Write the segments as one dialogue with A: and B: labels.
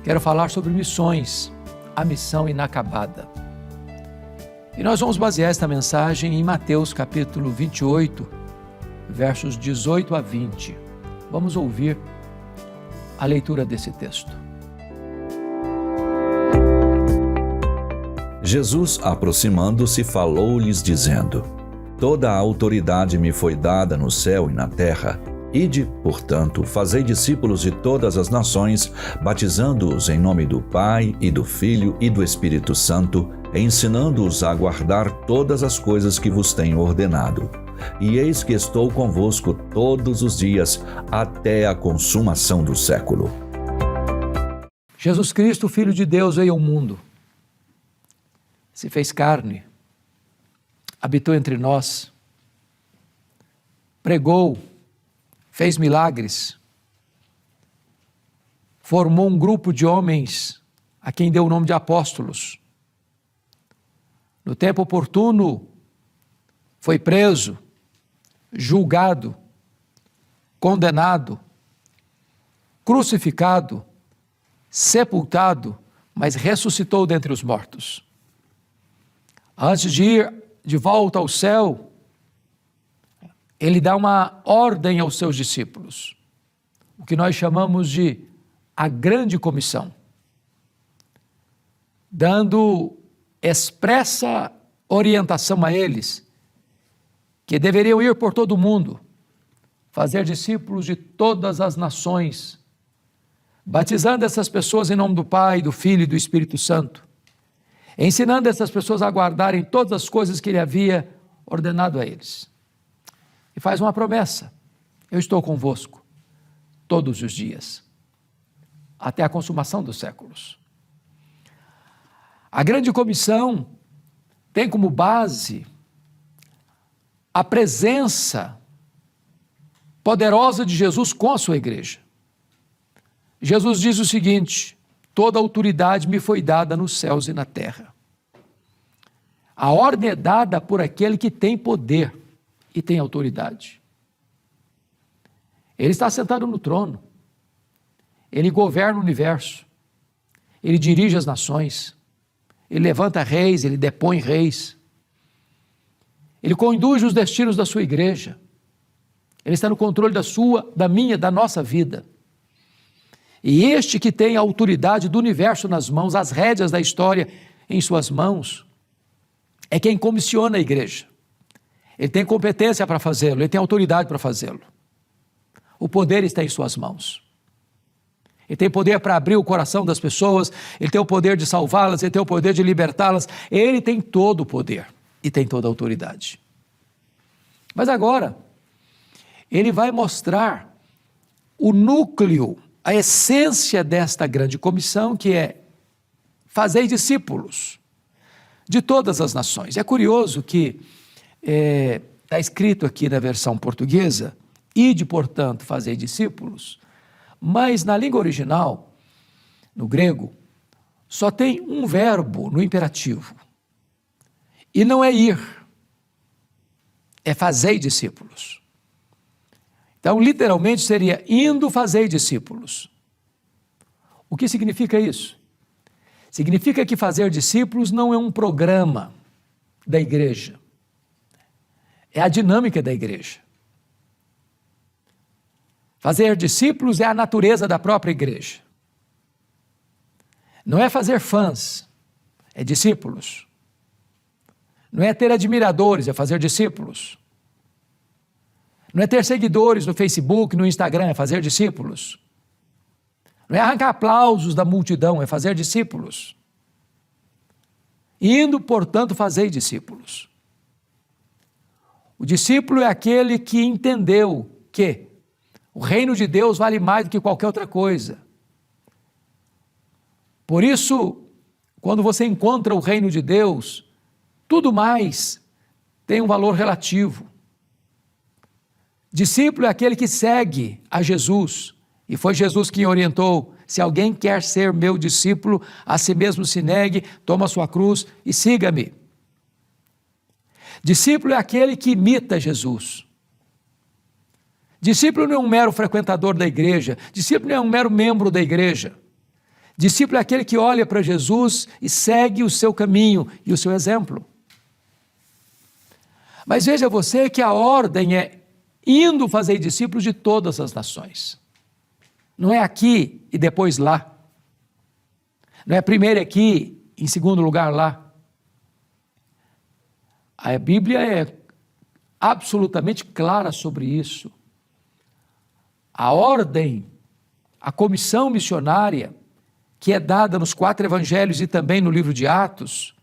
A: Quero falar sobre missões, a missão inacabada. E nós vamos basear esta mensagem em Mateus capítulo 28, versos 18 a 20. Vamos ouvir a leitura desse texto.
B: Jesus, aproximando-se, falou-lhes dizendo: Toda a autoridade me foi dada no céu e na terra. Ide, portanto, fazei discípulos de todas as nações, batizando-os em nome do Pai e do Filho e do Espírito Santo, ensinando-os a guardar todas as coisas que vos tenho ordenado. E eis que estou convosco todos os dias, até a consumação do século.
A: Jesus Cristo, Filho de Deus, veio ao mundo, se fez carne, habitou entre nós, pregou, fez milagres, formou um grupo de homens a quem deu o nome de apóstolos. No tempo oportuno, foi preso, julgado, condenado, crucificado, sepultado, mas ressuscitou dentre os mortos. Antes de ir de volta ao céu, ele dá uma ordem aos seus discípulos, o que nós chamamos de a grande comissão, dando expressa orientação a eles, que deveriam ir por todo o mundo, fazer discípulos de todas as nações, batizando essas pessoas em nome do Pai, do Filho e do Espírito Santo, ensinando essas pessoas a guardarem todas as coisas que ele havia ordenado a eles. E faz uma promessa: eu estou convosco todos os dias, até a consumação dos séculos. A grande comissão tem como base a presença poderosa de Jesus com a sua igreja. Jesus diz o seguinte: toda autoridade me foi dada nos céus e na terra. A ordem é dada por aquele que tem poder e tem autoridade. Ele está sentado no trono, ele governa o universo, ele dirige as nações, ele levanta reis, ele depõe reis, ele conduz os destinos da sua igreja, ele está no controle da sua, da minha, da nossa vida. E este que tem a autoridade do universo nas mãos, as rédeas da história em suas mãos, é quem comissiona a igreja. Ele tem competência para fazê-lo, ele tem autoridade para fazê-lo. O poder está em suas mãos. Ele tem poder para abrir o coração das pessoas, ele tem o poder de salvá-las, ele tem o poder de libertá-las, ele tem todo o poder e tem toda a autoridade. Mas agora, ele vai mostrar o núcleo, a essência desta grande comissão, que é fazer discípulos de todas as nações. É curioso que está escrito aqui na versão portuguesa, ide, portanto, fazei discípulos, mas na língua original, no grego, só tem um verbo no imperativo, e não é ir, é fazei discípulos. Então, literalmente seria indo fazei discípulos. O que significa isso? Significa que fazer discípulos não é um programa da igreja, é a dinâmica da igreja. Fazer discípulos é a natureza da própria igreja. Não é fazer fãs, é discípulos. Não é ter admiradores, é fazer discípulos. Não é ter seguidores no Facebook, no Instagram, é fazer discípulos. Não é arrancar aplausos da multidão, é fazer discípulos. Indo, portanto, fazei discípulos. O discípulo é aquele que entendeu que o reino de Deus vale mais do que qualquer outra coisa. Por isso, quando você encontra o reino de Deus, tudo mais tem um valor relativo. Discípulo é aquele que segue a Jesus, e foi Jesus quem orientou: se alguém quer ser meu discípulo, a si mesmo se negue, toma a sua cruz e siga-me. Discípulo é aquele que imita Jesus. Discípulo não é um mero frequentador da igreja, discípulo não é um mero membro da igreja. Discípulo é aquele que olha para Jesus e segue o seu caminho e o seu exemplo. Mas veja você que a ordem é indo fazer discípulos de todas as nações. Não é aqui e depois lá. Não é primeiro aqui, em segundo lugar lá. A Bíblia é absolutamente clara sobre isso. A ordem, a comissão missionária, que é dada nos 4 evangelhos e também no livro de Atos,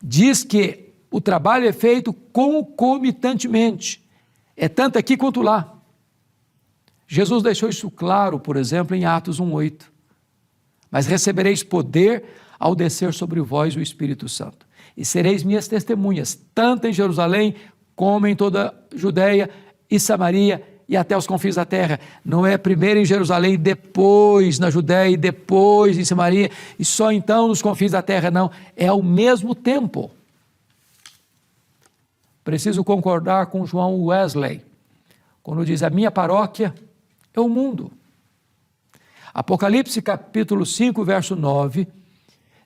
A: diz que o trabalho é feito concomitantemente. É tanto aqui quanto lá. Jesus deixou isso claro, por exemplo, em Atos 1:8. Mas recebereis poder ao descer sobre vós o Espírito Santo. E sereis minhas testemunhas, tanto em Jerusalém, como em toda a Judeia e Samaria e até os confins da terra. Não é primeiro em Jerusalém, depois na Judeia e depois em Samaria e só então nos confins da terra, não. É ao mesmo tempo. Preciso concordar com João Wesley, quando diz: a minha paróquia é o mundo. Apocalipse capítulo 5, verso 9,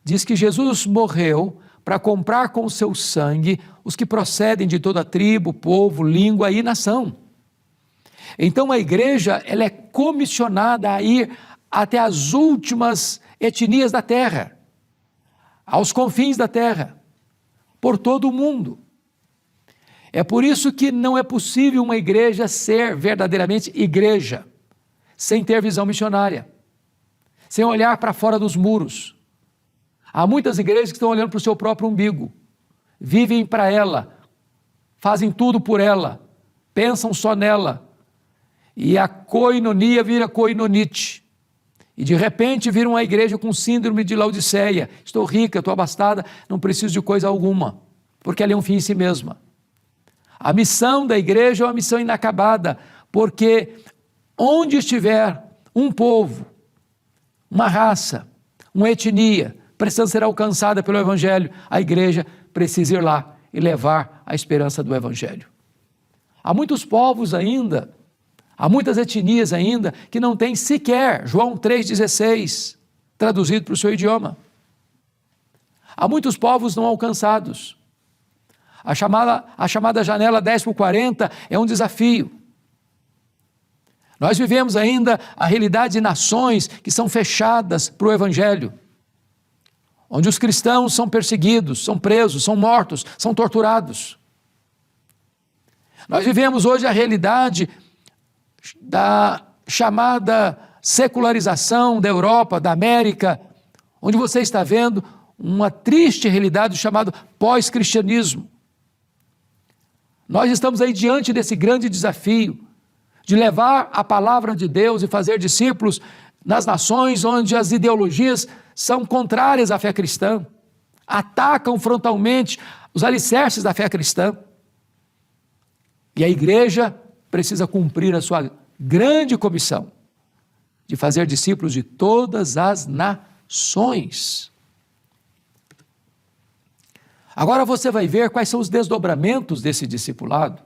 A: diz que Jesus morreu para comprar com o seu sangue os que procedem de toda tribo, povo, língua e nação. Então a igreja, ela é comissionada a ir até as últimas etnias da terra, aos confins da terra, por todo o mundo. É por isso que não é possível uma igreja ser verdadeiramente igreja, sem ter visão missionária, sem olhar para fora dos muros. Há muitas igrejas que estão olhando para o seu próprio umbigo, vivem para ela, fazem tudo por ela, pensam só nela, e a koinonia vira koinonite, e de repente vira uma igreja com síndrome de Laodiceia: estou rica, estou abastada, não preciso de coisa alguma, porque ela é um fim em si mesma. A missão da igreja é uma missão inacabada, porque onde estiver um povo, uma raça, uma etnia, precisando ser alcançada pelo Evangelho, a igreja precisa ir lá e levar a esperança do Evangelho. Há muitos povos ainda, há muitas etnias ainda, que não têm sequer João 3,16 traduzido para o seu idioma. Há muitos povos não alcançados. A chamada janela 10/40 é um desafio. Nós vivemos ainda a realidade de nações que são fechadas para o Evangelho, onde os cristãos são perseguidos, são presos, são mortos, são torturados. Nós vivemos hoje a realidade da chamada secularização da Europa, da América, onde você está vendo uma triste realidade chamada pós-cristianismo. Nós estamos aí diante desse grande desafio de levar a palavra de Deus e fazer discípulos nas nações onde as ideologias são contrárias à fé cristã, atacam frontalmente os alicerces da fé cristã. E a igreja precisa cumprir a sua grande comissão de fazer discípulos de todas as nações. Agora você vai ver quais são os desdobramentos desse discipulado.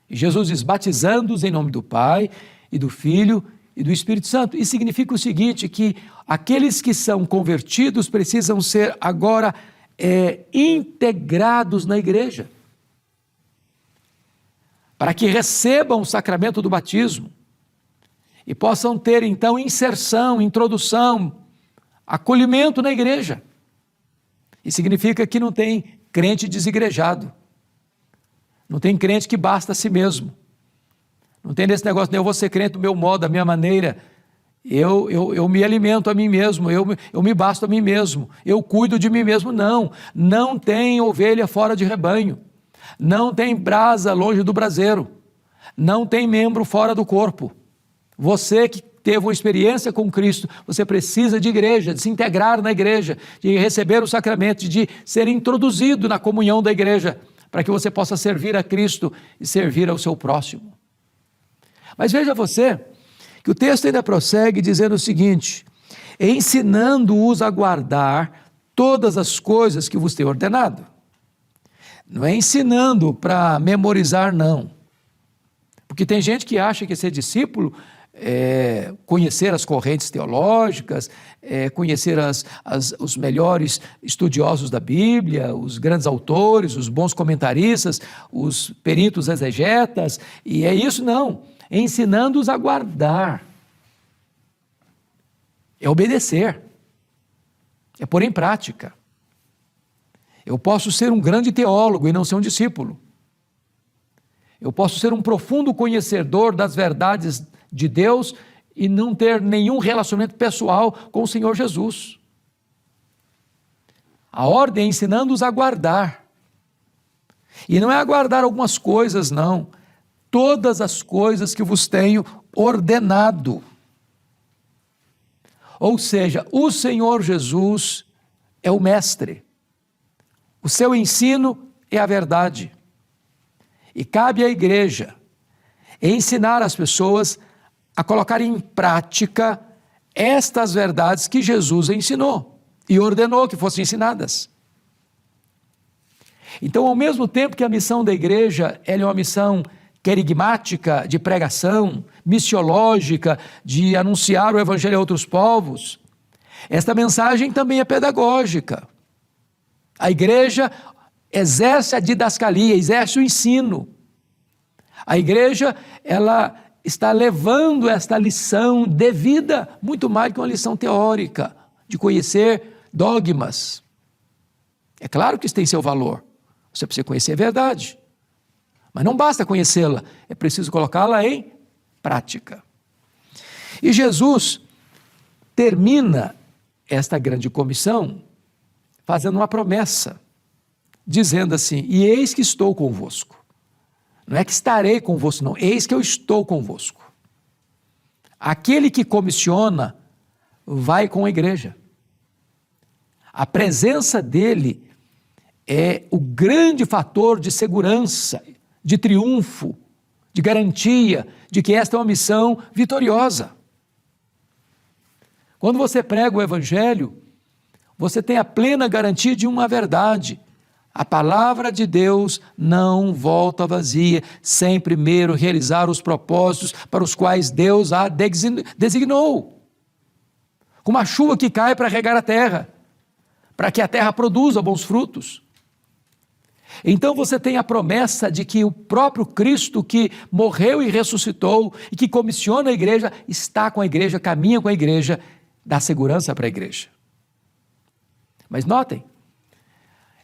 A: E Jesus diz: batizando-os em nome do Pai e do Filho e do Espírito Santo. Isso significa o seguinte, que aqueles que são convertidos precisam ser agora integrados na igreja, para que recebam o sacramento do batismo e possam ter então inserção, introdução, acolhimento na igreja. Isso significa que não tem crente desigrejado, não tem crente que basta a si mesmo, não tem desse negócio: eu vou ser crente do meu modo, da minha maneira, eu me alimento a mim mesmo, eu me basto a mim mesmo, eu cuido de mim mesmo. Não tem ovelha fora de rebanho, não tem brasa longe do braseiro, não tem membro fora do corpo. Você que teve uma experiência com Cristo, você precisa de igreja, de se integrar na igreja, de receber o sacramento, de ser introduzido na comunhão da igreja, para que você possa servir a Cristo e servir ao seu próximo. Mas veja você, que o texto ainda prossegue dizendo o seguinte: ensinando-os a guardar todas as coisas que vos tenho ordenado. Não é ensinando para memorizar, não. Porque tem gente que acha que ser discípulo conhecer as correntes teológicas, conhecer os melhores estudiosos da Bíblia, os grandes autores, os bons comentaristas, os peritos exegetas, e é isso não, ensinando-os a guardar, é obedecer, é pôr em prática. Eu posso ser um grande teólogo e não ser um discípulo. Eu posso ser um profundo conhecedor das verdades de Deus e não ter nenhum relacionamento pessoal com o Senhor Jesus. A ordem é ensinando-os a guardar. E não é aguardar algumas coisas, não. Todas as coisas que vos tenho ordenado. Ou seja, o Senhor Jesus é o mestre. O seu ensino é a verdade. E cabe à igreja ensinar as pessoas a colocar em prática estas verdades que Jesus ensinou e ordenou que fossem ensinadas. Então, ao mesmo tempo que a missão da igreja ela é uma missão querigmática, de pregação, missiológica, de anunciar o evangelho a outros povos, esta mensagem também é pedagógica. A igreja exerce a didascalia, exerce o ensino. A igreja, ela está levando esta lição de vida, muito mais que uma lição teórica, de conhecer dogmas. É claro que isso tem seu valor. Você precisa conhecer a verdade. Mas não basta conhecê-la, é preciso colocá-la em prática. E Jesus termina esta grande comissão fazendo uma promessa, dizendo assim: e eis que estou convosco. Não é que estarei convosco, não. Eis que eu estou convosco. Aquele que comissiona vai com a igreja. A presença dele é o grande fator de segurança, de triunfo, de garantia de que esta é uma missão vitoriosa. Quando você prega o evangelho, você tem a plena garantia de uma verdade. A palavra de Deus não volta vazia, sem primeiro realizar os propósitos para os quais Deus a designou. Como a chuva que cai para regar a terra, para que a terra produza bons frutos. Então você tem a promessa de que o próprio Cristo que morreu e ressuscitou e que comissiona a igreja, está com a igreja, caminha com a igreja, dá segurança para a igreja. Mas notem,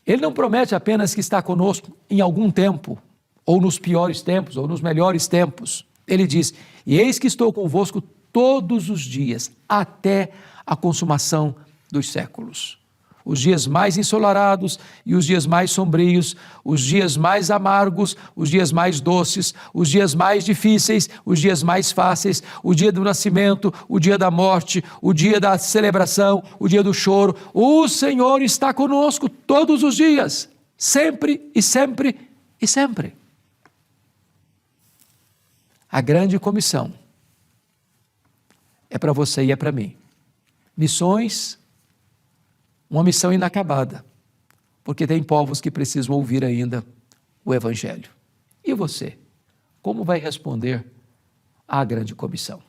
A: ele não promete apenas que está conosco em algum tempo, ou nos piores tempos, ou nos melhores tempos. Ele diz: e eis que estou convosco todos os dias, até a consumação dos séculos. Os dias mais ensolarados e os dias mais sombrios, os dias mais amargos, os dias mais doces, os dias mais difíceis, os dias mais fáceis, o dia do nascimento, o dia da morte, o dia da celebração, o dia do choro. O Senhor está conosco todos os dias, sempre e sempre e sempre. A grande comissão é para você e é para mim. Missões, uma missão inacabada, porque tem povos que precisam ouvir ainda o Evangelho. E você, como vai responder à grande comissão?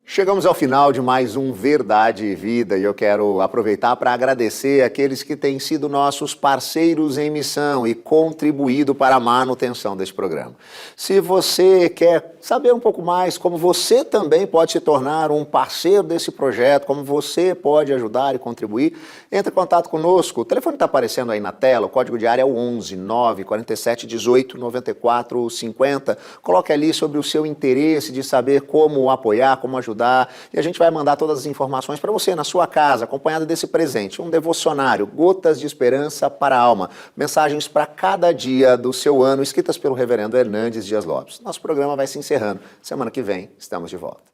C: Chegamos ao final de mais um Verdade e Vida e eu quero aproveitar para agradecer aqueles que têm sido nossos parceiros em missão e contribuído para a manutenção deste programa. Se você quer saber um pouco mais como você também pode se tornar um parceiro desse projeto, como você pode ajudar e contribuir, entre em contato conosco. O telefone está aparecendo aí na tela, o código de área é o 11 947 18 94 50. Coloque ali sobre o seu interesse de saber como apoiar, como ajudar. E a gente vai mandar todas as informações para você na sua casa, acompanhado desse presente, um devocionário, Gotas de Esperança para a Alma, mensagens para cada dia do seu ano, escritas pelo reverendo Hernandes Dias Lopes. Nosso programa vai se encerrando. Semana que vem estamos de volta.